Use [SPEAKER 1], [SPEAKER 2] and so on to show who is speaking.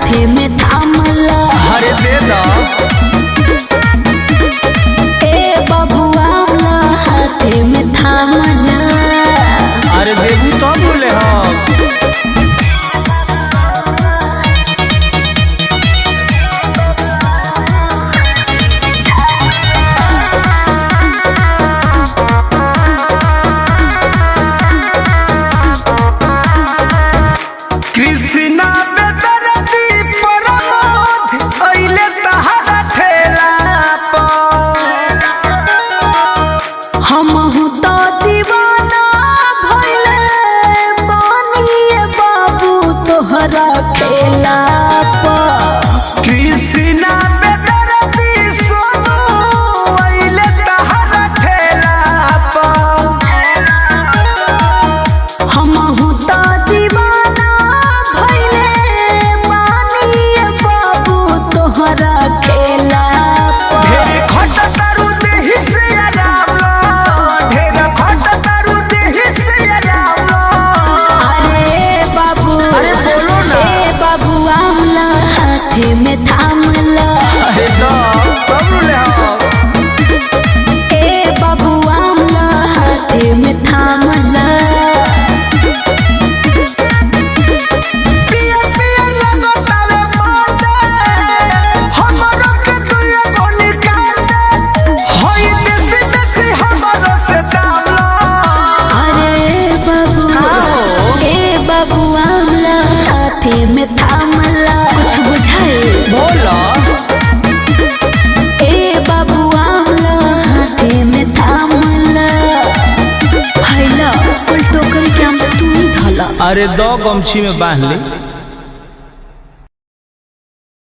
[SPEAKER 1] हाथे में थामला।
[SPEAKER 2] अरे दे दो
[SPEAKER 1] ए बबुआ आमला हाथे में थामला।
[SPEAKER 2] अरे देबू तो बोले हम कृष्णा बेदरदी प्रमोद अइले तहरा ठेला पर
[SPEAKER 1] हमहु तो दीवाना भइले बानिए बाबू तोहरा खेला पर।
[SPEAKER 2] कृष्णा बेदरदी सोनू अइले तहरा ठेला पर
[SPEAKER 1] हमहु तो दीवाना भइले बानिए बाबू तोहरा खेला पर।
[SPEAKER 2] ढेर खट तारू देहि से आराम लो ढेर खट तारू देहि से आराम लो।
[SPEAKER 1] अरे बाबू
[SPEAKER 2] अरे बोलो ना।
[SPEAKER 1] ए बाबू आमला हाथे में थामला।
[SPEAKER 2] अरे दो तब ले आओ
[SPEAKER 1] ए बाबू आमला हाथे में थामला।
[SPEAKER 2] पिया पिया लगो तावे माते हमरो के दुया को निकाल दे होई देसी देसी हमरो से दाम लो।
[SPEAKER 1] अरे बाबू ए बाबू आमला हाथे में थामला। कुछ बुझाए
[SPEAKER 2] बोलो
[SPEAKER 1] ए बाबू आमला हाथे में थामला। हैला उल्टो करके हम तू ही धला।
[SPEAKER 2] अरे दो गमछी में बांध ले।